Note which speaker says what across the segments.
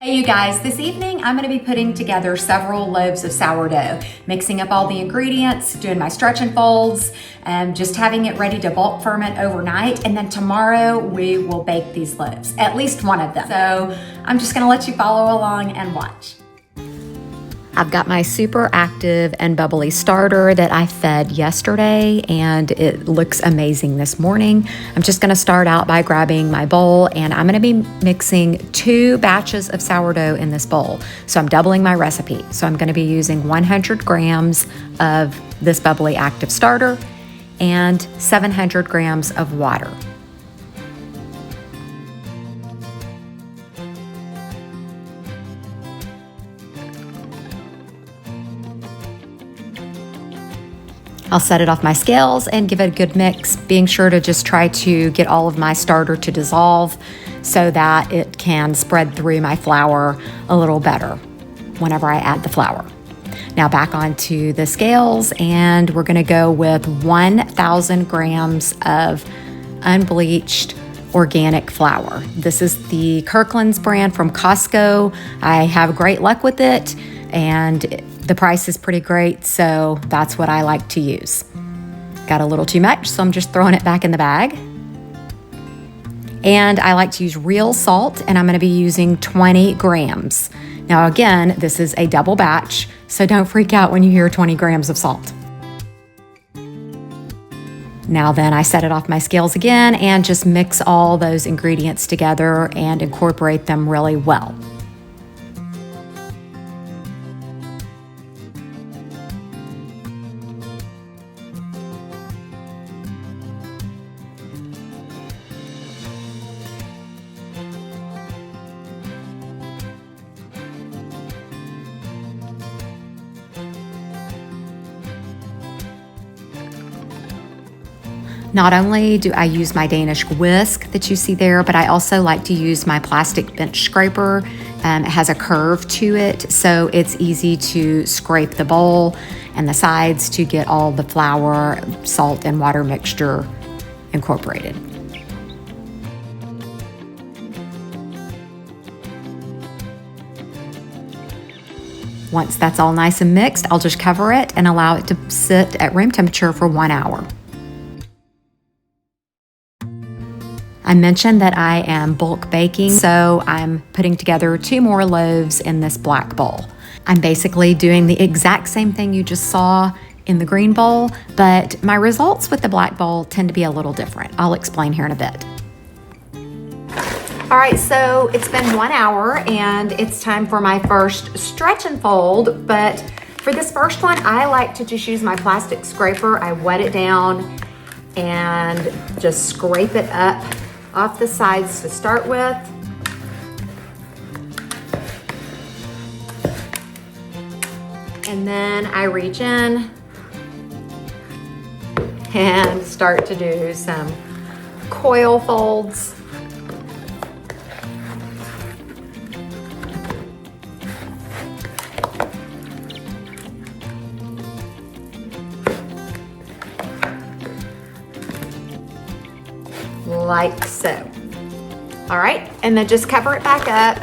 Speaker 1: Hey you guys, this evening I'm going to be putting together several loaves of sourdough, mixing up all the ingredients, doing my stretch and folds, and just having it ready to bulk ferment overnight. And then tomorrow we will bake these loaves, at least one of them. So I'm just going to let you follow along and watch. I've got my super active and bubbly starter that I fed yesterday, and it looks amazing this morning. I'm just gonna start out by grabbing my bowl, and I'm gonna be mixing 2 batches of sourdough in this bowl. So I'm doubling my recipe. So I'm gonna be using 100 grams of this bubbly active starter and 700 grams of water. I'll set it off my scales and give it a good mix, being sure to just try to get all of my starter to dissolve so that it can spread through my flour a little better whenever I add the flour. Now back onto the scales, and we're gonna go with 1,000 grams of unbleached organic flour. This is the Kirkland's brand from Costco. I have great luck with it, and the price is pretty great, so that's what I like to use. Got a little too much, so I'm just throwing it back in the bag. And I like to use real salt, and I'm gonna be using 20 grams. Now again, this is a double batch, so don't freak out when you hear 20 grams of salt. Now then, I set it off my scales again and just mix all those ingredients together and incorporate them really well. Not only do I use my Danish whisk that you see there, but I also like to use my plastic bench scraper. It has a curve to it, so it's easy to scrape the bowl and the sides to get all the flour, salt, and water mixture incorporated. Once that's all nice and mixed, I'll just cover it and allow it to sit at room temperature for 1 hour. I mentioned that I am bulk baking, so I'm putting together 2 more loaves in this black bowl. I'm basically doing the exact same thing you just saw in the green bowl, but my results with the black bowl tend to be a little different. I'll explain here in a bit. All right, so it's been 1 hour and it's time for my first stretch and fold, but for this first one, I like to just use my plastic scraper. I wet it down and just scrape it up off the sides to start with. And then I reach in and start to do some coil folds. Like so. All right, and then just cover it back up.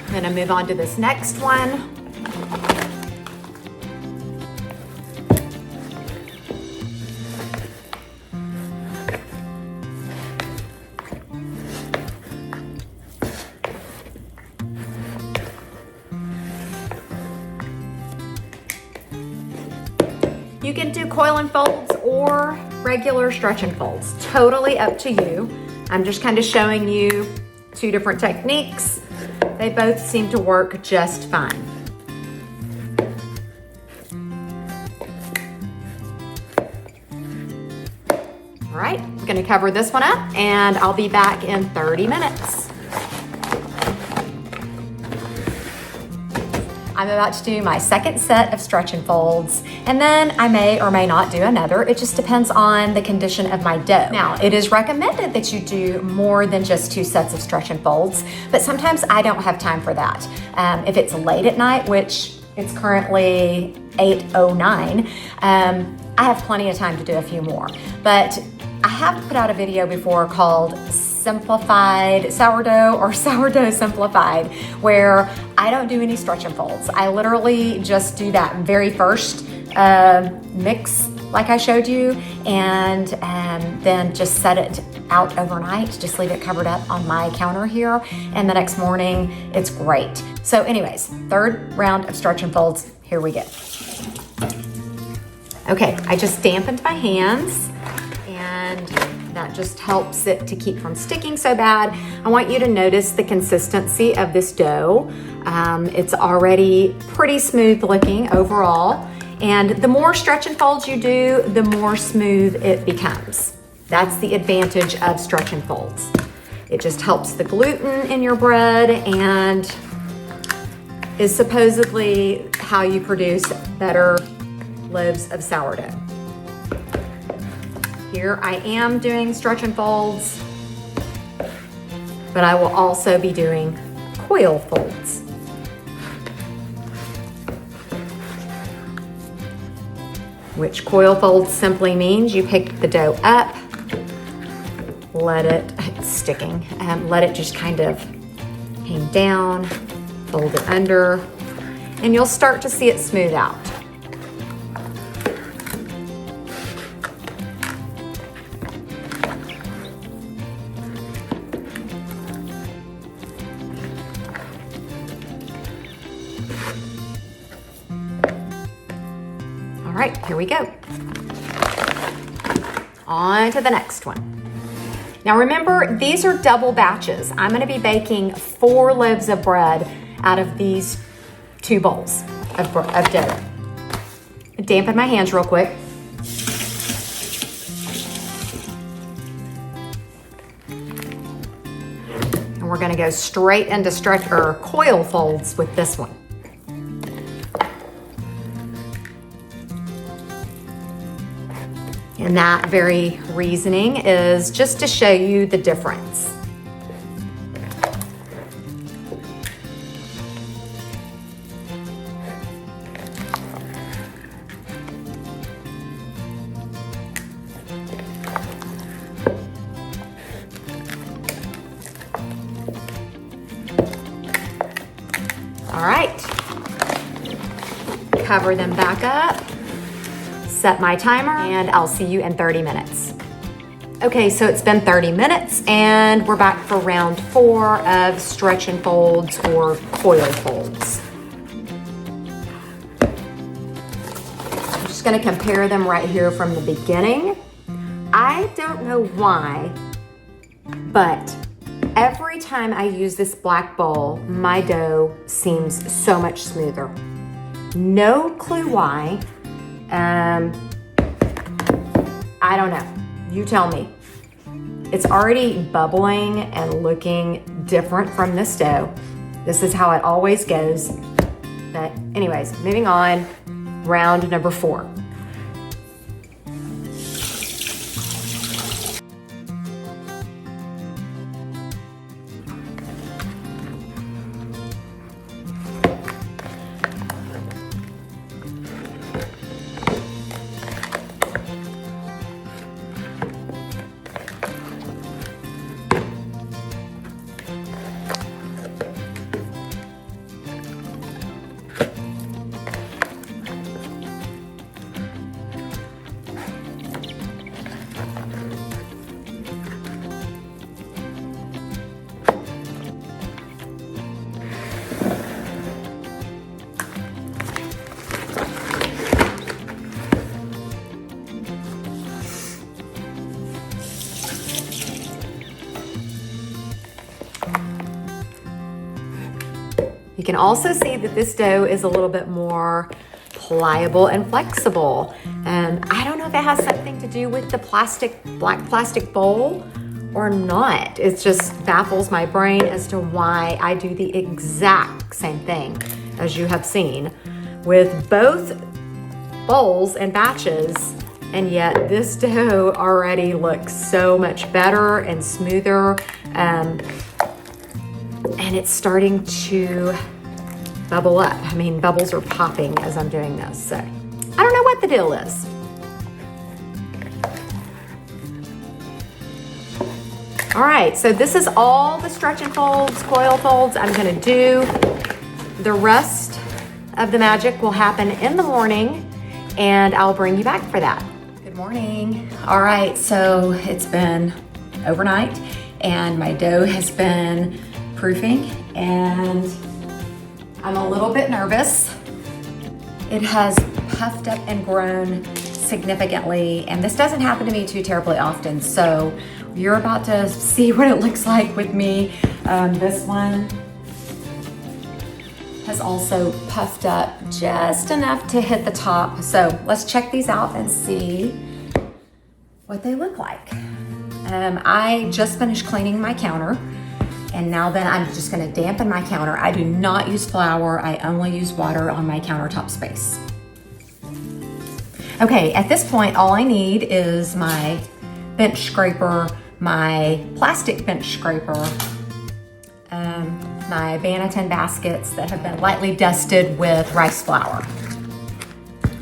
Speaker 1: Then I move on to this next one. You can do coil and folds or regular stretch and folds, totally up to you. I'm just kind of showing you 2 different techniques. They both seem to work just fine. All right, I'm gonna cover this one up and I'll be back in 30 minutes. I'm about to do my second set of stretch and folds, and then I may or may not do another. It just depends on the condition of my dough. Now, it is recommended that you do more than just 2 sets of stretch and folds, but sometimes I don't have time for that. If it's late at night, which it's currently 8:09, I have plenty of time to do a few more. But I have put out a video before called simplified sourdough or sourdough simplified, where I don't do any stretch and folds. I literally just do that very first mix like I showed you, and then just set it out overnight. Just leave it covered up on my counter here, and the next morning it's great. So anyways, third round of stretch and folds, here we go. Okay, I just dampened my hands, and that just helps it to keep from sticking so bad. I want you to notice the consistency of this dough. It's already pretty smooth looking overall. And the more stretch and folds you do, the more smooth it becomes. That's the advantage of stretch and folds. It just helps the gluten in your bread and is supposedly how you produce better loaves of sourdough. Here I am doing stretch and folds, but I will also be doing coil folds. Which coil folds simply means you pick the dough up, let it just kind of hang down, fold it under, and you'll start to see it smooth out. All right, here we go. On to the next one. Now remember, these are double batches. I'm gonna be baking 4 loaves of bread out of these 2 bowls of dough. Dampen my hands real quick. And we're gonna go straight into stretch or coil folds with this one. And that very reasoning is just to show you the difference. All right, cover them back up. Set my timer, and I'll see you in 30 minutes. Okay, so it's been 30 minutes and we're back for round 4 of stretch and folds or coil folds. I'm just gonna compare them right here from the beginning. I don't know why, but every time I use this black bowl, my dough seems so much smoother. No clue why. I don't know. You tell me. It's already bubbling and looking different from this dough. This is how it always goes. But anyways, moving on, round number 4. You can also see that this dough is a little bit more pliable and flexible. I don't know if it has something to do with the black plastic bowl or not. It just baffles my brain as to why I do the exact same thing as you have seen with both bowls and batches, and yet this dough already looks so much better and smoother. And it's starting to bubble up. I mean, bubbles are popping as I'm doing this. So I don't know what the deal is. All right, so this is all the stretch and folds, coil folds I'm gonna do. The rest of the magic will happen in the morning, and I'll bring you back for that. Good morning. All right, so it's been overnight, and my dough has been proofing, and I'm a little bit nervous. It has puffed up and grown significantly, and this doesn't happen to me too terribly often, so you're about to see what it looks like with me. This one has also puffed up just enough to hit the top. So let's check these out and see what they look like. I just finished cleaning my counter, and now then I'm just gonna dampen my counter. I do not use flour, I only use water on my countertop space. Okay, at this point, all I need is my bench scraper, my plastic bench scraper, my Banneton baskets that have been lightly dusted with rice flour.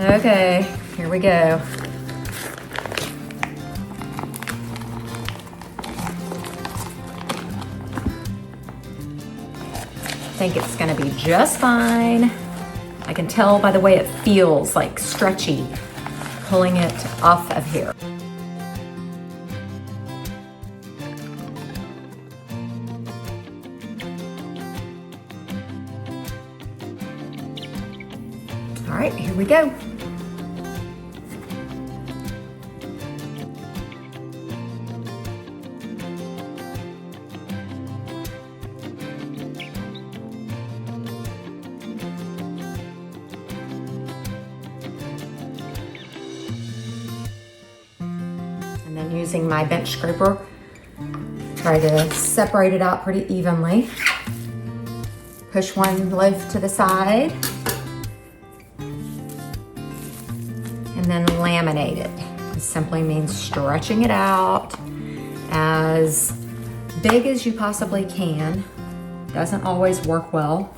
Speaker 1: Okay, here we go. I think it's gonna be just fine. I can tell by the way it feels, like stretchy, pulling it off of here. All right, here we go. And then using my bench scraper, try to separate it out pretty evenly. Push one loaf to the side, and then laminate it. It simply means stretching it out as big as you possibly can. Doesn't always work well.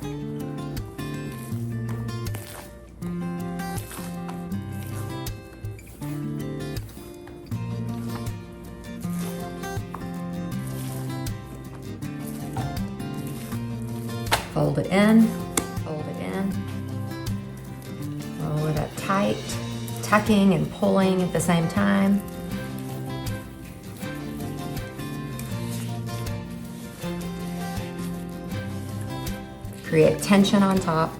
Speaker 1: Fold it in, fold it in, roll it up tight, tucking and pulling at the same time. Create tension on top.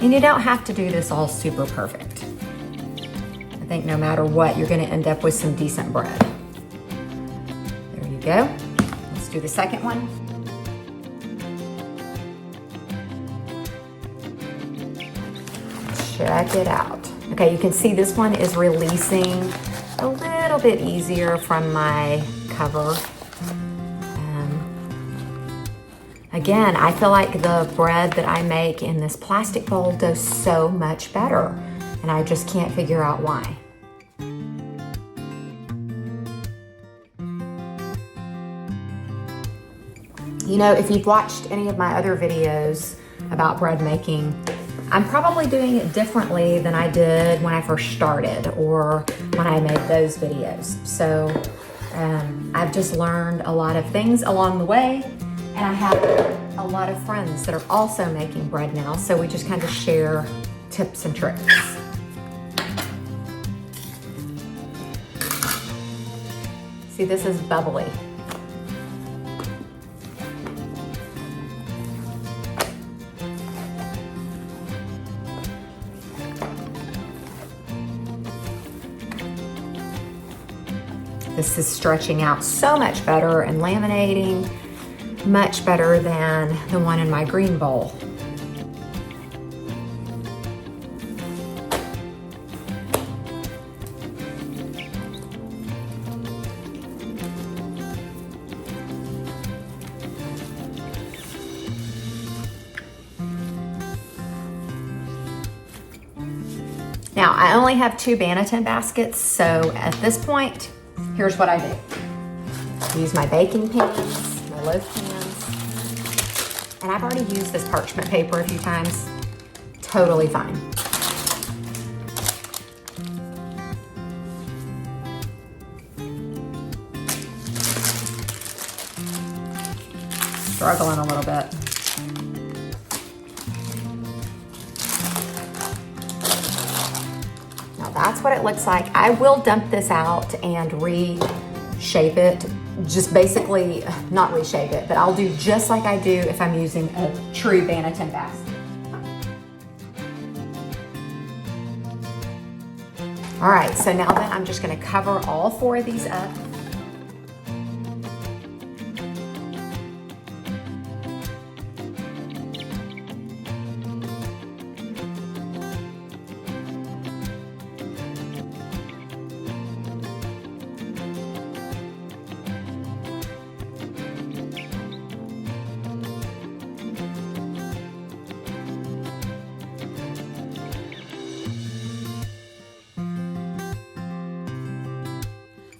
Speaker 1: And you don't have to do this all super perfect. I think no matter what, you're gonna end up with some decent bread. There you go. Let's do the second one. Check it out. Okay, you can see this one is releasing a little bit easier from my cover. Again, I feel like the bread that I make in this plastic bowl does so much better, and I just can't figure out why. You know, if you've watched any of my other videos about bread making, I'm probably doing it differently than I did when I first started or when I made those videos. So I've just learned a lot of things along the way, and I have a lot of friends that are also making bread now, so we just kind of share tips and tricks. See, this is bubbly. This is stretching out so much better and laminating much better than the one in my green bowl. Now, I only have 2 Banneton baskets, so at this point, here's what I do. Use my baking pans, my loaf pans, and I've already used this parchment paper a few times. Totally fine. struggling a little bit. Now that's what it looks like. I will dump this out and reshape it. Just basically, not reshape it, but I'll do just like I do if I'm using a true Banneton basket. All right, so now then I'm just gonna cover all 4 of these up.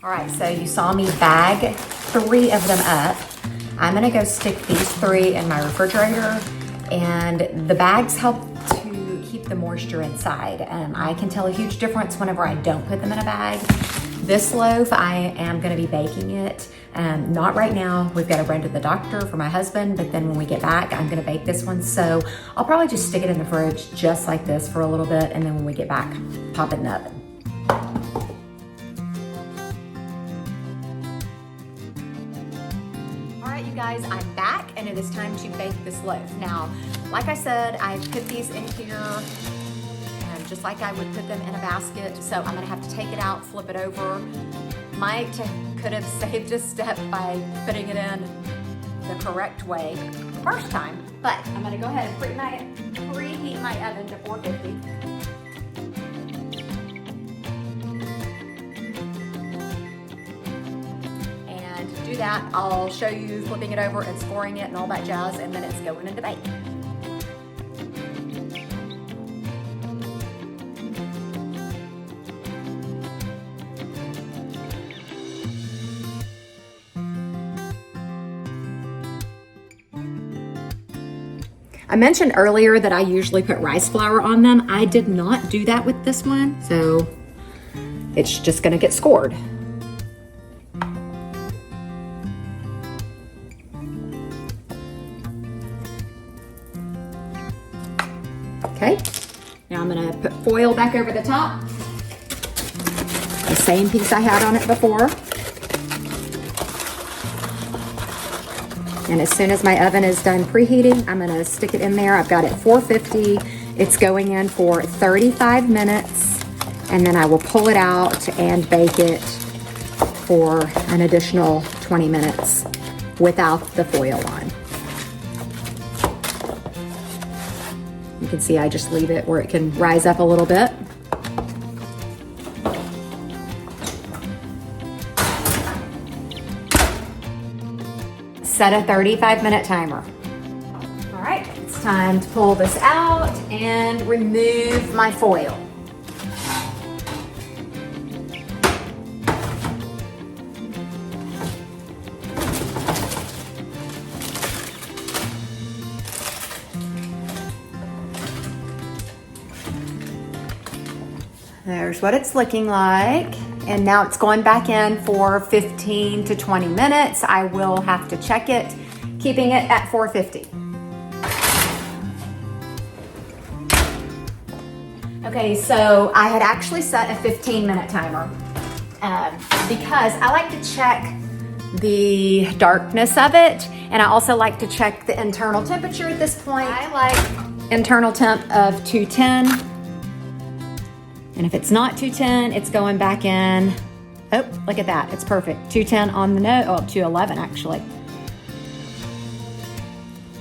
Speaker 1: All right, so you saw me bag 3 of them up. I'm gonna go stick these 3 in my refrigerator, and the bags help to keep the moisture inside. I can tell a huge difference whenever I don't put them in a bag. This loaf, I am gonna be baking it. Not right now, we've got to run to the doctor for my husband, but then when we get back, I'm gonna bake this one. So I'll probably just stick it in the fridge just like this for a little bit, and then when we get back, pop it in the oven. Guys, I'm back and it is time to bake this loaf. Now, like I said, I put these in here just like I would put them in a basket. So I'm gonna have to take it out, flip it over. Could have saved a step by putting it in the correct way the first time, but I'm gonna go ahead and preheat my oven to 450. Do that, I'll show you flipping it over and scoring it and all that jazz, and then it's going into bake. I mentioned earlier that I usually put rice flour on them. I did not do that with this one, so it's just gonna get scored. Okay, now I'm gonna put foil back over the top. The same piece I had on it before. And as soon as my oven is done preheating, I'm gonna stick it in there. I've got it 450. It's going in for 35 minutes, and then I will pull it out and bake it for an additional 20 minutes without the foil on. You can see I just leave it where it can rise up a little bit. Set a 35-minute timer. All right, it's time to pull this out and remove my foil. There's what it's looking like. And now it's going back in for 15 to 20 minutes. I will have to check it, keeping it at 450. Okay, so I had actually set a 15-minute timer because I like to check the darkness of it, and I also like to check the internal temperature at this point. I like internal temp of 210. And if it's not 210, it's going back in. Oh, look at that, it's perfect. 210 on the nose, oh, 211 actually.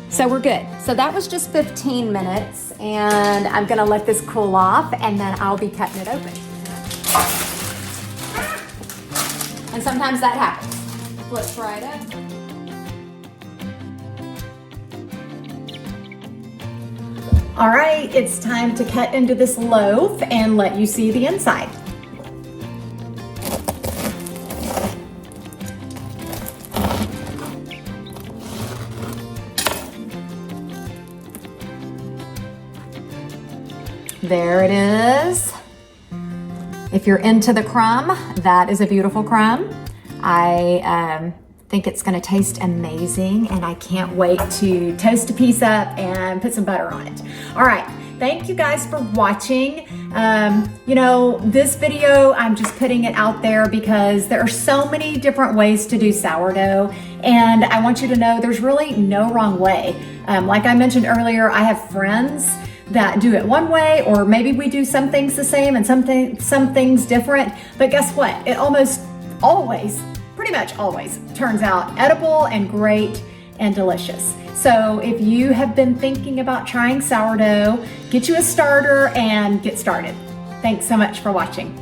Speaker 1: So we're good. So that was just 15 minutes, and I'm gonna let this cool off, and then I'll be cutting it open. And sometimes that happens. Flips right up. All right, it's time to cut into this loaf and let you see the inside. There it is. If you're into the crumb, that is a beautiful crumb. I think think it's gonna taste amazing, and I can't wait to toast a piece up and put some butter on it. All right, thank you guys for watching. You know, this video, I'm just putting it out there because there are so many different ways to do sourdough, and I want you to know there's really no wrong way. Like I mentioned earlier, I have friends that do it one way, or maybe we do some things the same and some things different, but guess what? It almost always, pretty much always, turns out edible and great and delicious. So if you have been thinking about trying sourdough, get you a starter and get started. Thanks so much for watching.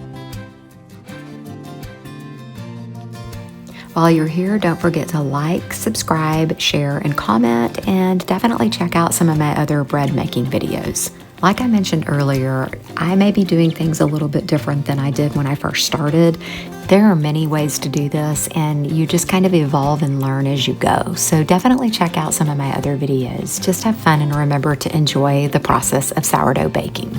Speaker 2: While you're here, don't forget to like, subscribe, share, and comment, and definitely check out some of my other bread making videos. Like I mentioned earlier, I may be doing things a little bit different than I did when I first started. There are many ways to do this, and you just kind of evolve and learn as you go. So definitely check out some of my other videos. Just have fun and remember to enjoy the process of sourdough baking.